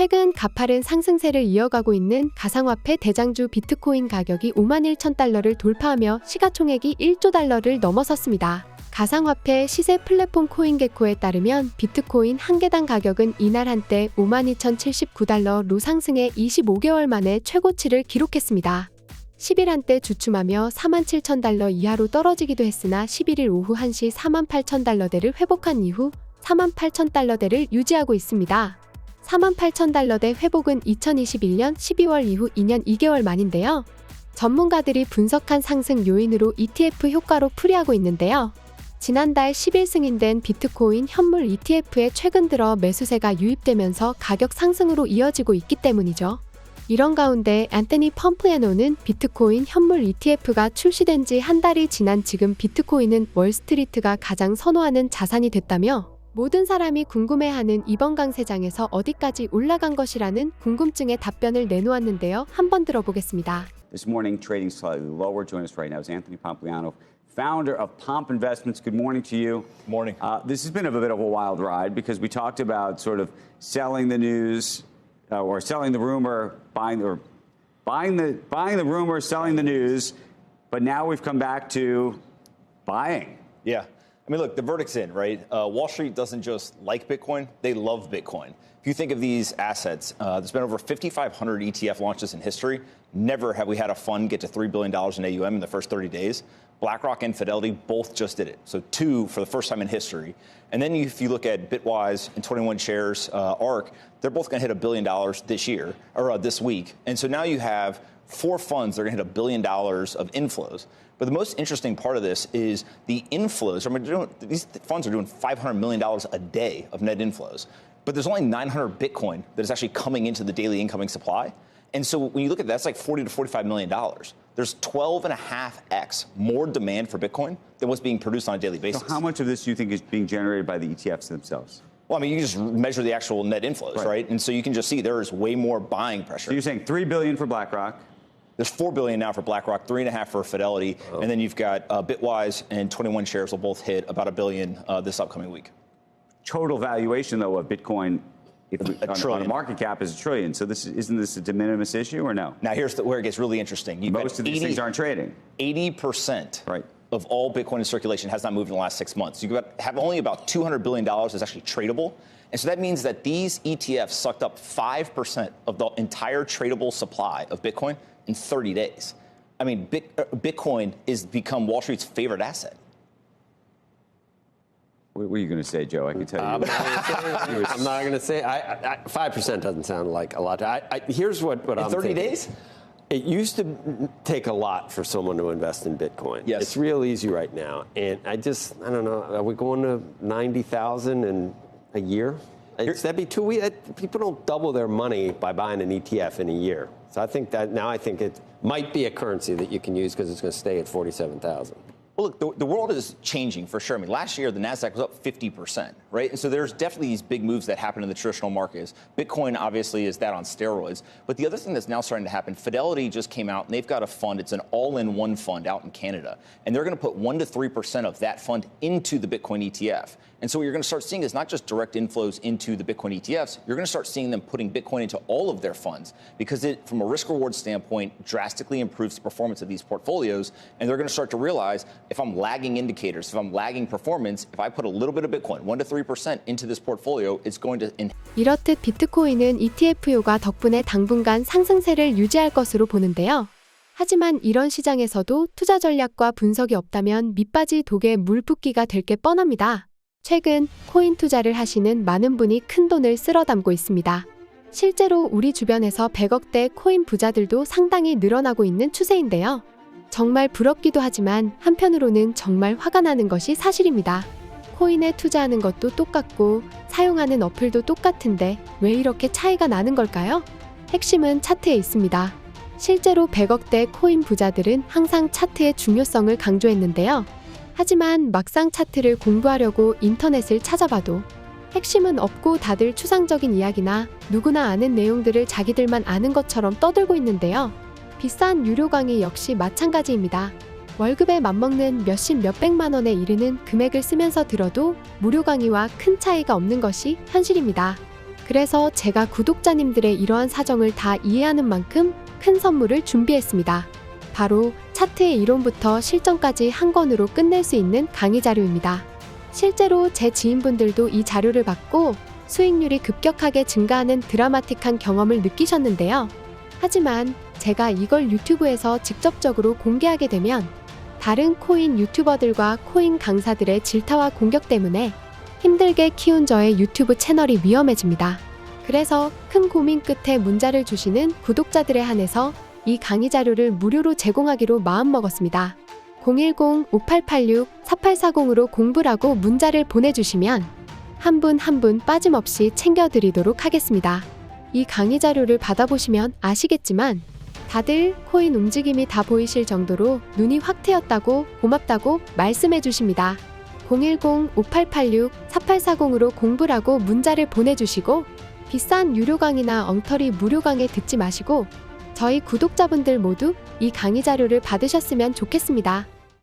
최근 가파른 상승세를 이어가고 있는 가상화폐 대장주 비트코인 가격이 51,000달러를 돌파하며 시가총액이 1조 달러를 넘어섰습니다. 가상화폐 시세 플랫폼 코인게코에 따르면 비트코인 한 개당 가격은 이날 한때 52,079달러로 상승해 25개월 만에 최고치를 기록했습니다. 10일 한때 주춤하며 47,000달러 이하로 떨어지기도 했으나 11일 오후 1시 48,000달러대를 회복한 이후 48,000달러대를 유지하고 있습니다. 48,000달러대 회복은 2021년 12월 이후 2년 2개월 만인데요. 전문가들이 분석한 상승 요인으로 ETF 효과로 풀이하고 있는데요. 지난달 10일 승인된 비트코인 현물 ETF에 최근 들어 매수세가 유입되면서 가격 상승으로 이어지고 있기 때문이죠. 이런 가운데 앤토니 펌플리아노는 비트코인 현물 ETF가 출시된 지 한 달이 지난 지금 비트코인은 월스트리트가 가장 선호하는 자산이 됐다며 모든 사람이 궁금해하는 이번 강세장에서 어디까지 올라간 것이라는 궁금증에 답변을 내놓았는데요. 한번 들어보겠습니다. This morning, trading slightly lower. Joining us right now is Anthony Pompliano, founder of Pomp Investments. Good morning to you. Good morning. This has been a bit of a wild ride because we talked about sort of selling the news or selling the rumor, buying the rumor, selling the news, but now we've come back to buying. Yeah. I mean, look, the verdict's in, right? Wall Street doesn't just like Bitcoin, they love Bitcoin. If you think of these assets, there's been over 5,500 ETF launches in history. Never have we had a fund get to $3 billion in AUM in the first 30 days. BlackRock and Fidelity both just did it. So two for the first time in history. And then if you look at Bitwise and 21 Shares, ARK, they're both going to hit $1 billion this year, or this week. And so now you have four funds that are going to hit $1 billion of inflows. But the most interesting part of this is the inflows. I mean, these funds are doing $500 million a day of net inflows. But there's only 900 Bitcoin that is actually coming into the daily incoming supply. And so when you look at that, that's like $40 to $45 million. There's 12.5x more demand for Bitcoin than what's being produced on a daily basis. So how much of this do you think is being generated by the ETFs themselves? Well, I mean, you can just measure the actual net inflows, right? And so you can just see there is way more buying pressure. So you're saying $3 billion for BlackRock? There's $4 billion now for BlackRock, $3.5 billion for Fidelity, and then you've got Bitwise and 21 Shares will both hit about $1 billion this upcoming week. Total valuation, though, of Bitcoin on a market cap is $1 trillion. So isn't this a de minimis issue or no? Now here's where it gets really interesting. Most of these things aren't trading. 80% of all Bitcoin in circulation has not moved in the last 6 months. You have only about $200 billion that's actually tradable. And so that means that these ETFs sucked up 5% of the entire tradable supply of Bitcoin in 30 days. I mean, Bitcoin has become Wall Street's favorite asset. What were you going to say, Joe? I can tell you. I'm not going to say. 5% doesn't sound like a lot. Here's what I'm in 30 thinking. days? It used to take a lot for someone to invest in Bitcoin. Yes. It's real easy right now. And I don't know, are we going to 90,000 in a year? That'd be too weird. People don't double their money by buying an ETF in a year. So I think it might be a currency that you can use because it's going to stay at 47,000. Well, look, the world is changing for sure. I mean, last year, the NASDAQ was up 50%, right? And so there's definitely these big moves that happen in the traditional markets. Bitcoin, obviously, is that on steroids. But the other thing that's now starting to happen, Fidelity just came out, and they've got a fund. It's an all-in-one fund out in Canada. And they're going to put 1% to 3% of that fund into the Bitcoin ETF. And so what you're going to start seeing is not just direct inflows into the Bitcoin ETFs. You're going to start seeing them putting Bitcoin into all of their funds because it, from a risk-reward standpoint, drastically improves the performance of these portfolios. And they're going to start to realize if I'm lagging indicators, if I'm lagging performance, if I put a little bit of Bitcoin, 1% to 3% into this portfolio, it's going to 이렇듯 비트코인은 ETF효과 덕분에 당분간 상승세를 유지할 것으로 보는데요. 하지만 이런 시장에서도 투자 전략과 분석이 없다면 밑바지 독에 물 붓기가 될 게 뻔합니다. 최근 코인 투자를 하시는 많은 분이 큰 돈을 쓸어 담고 있습니다. 실제로 우리 주변에서 100억대 코인 부자들도 상당히 늘어나고 있는 추세인데요. 정말 부럽기도 하지만 한편으로는 정말 화가 나는 것이 사실입니다. 코인에 투자하는 것도 똑같고 사용하는 어플도 똑같은데 왜 이렇게 차이가 나는 걸까요? 핵심은 차트에 있습니다. 실제로 100억대 코인 부자들은 항상 차트의 중요성을 강조했는데요. 하지만 막상 차트를 공부하려고 인터넷을 찾아봐도 핵심은 없고 다들 추상적인 이야기나 누구나 아는 내용들을 자기들만 아는 것처럼 떠들고 있는데요. 비싼 유료 강의 역시 마찬가지입니다. 월급에 맞먹는 몇십 몇백만 원에 이르는 금액을 쓰면서 들어도 무료 강의와 큰 차이가 없는 것이 현실입니다. 그래서 제가 구독자님들의 이러한 사정을 다 이해하는 만큼 큰 선물을 준비했습니다. 바로 차트의 이론부터 실전까지 한 권으로 끝낼 수 있는 강의 자료입니다. 실제로 제 지인분들도 이 자료를 받고 수익률이 급격하게 증가하는 드라마틱한 경험을 느끼셨는데요. 하지만 제가 이걸 유튜브에서 직접적으로 공개하게 되면 다른 코인 유튜버들과 코인 강사들의 질타와 공격 때문에 힘들게 키운 저의 유튜브 채널이 위험해집니다. 그래서 큰 고민 끝에 문자를 주시는 구독자들에 한해서 이 강의 자료를 무료로 제공하기로 마음먹었습니다. 010-5886-4840으로 공부라고 문자를 보내주시면 한 분 한 분 빠짐없이 챙겨드리도록 하겠습니다. 이 강의 자료를 받아보시면 아시겠지만 다들 코인 움직임이 다 보이실 정도로 눈이 확 트였다고 고맙다고 말씀해 주십니다. 010-5886-4840으로 공부라고 문자를 보내주시고 비싼 유료 강의나 엉터리 무료 강의 듣지 마시고 저희 구독자분들 모두 이 강의 자료를 받으셨으면 좋겠습니다.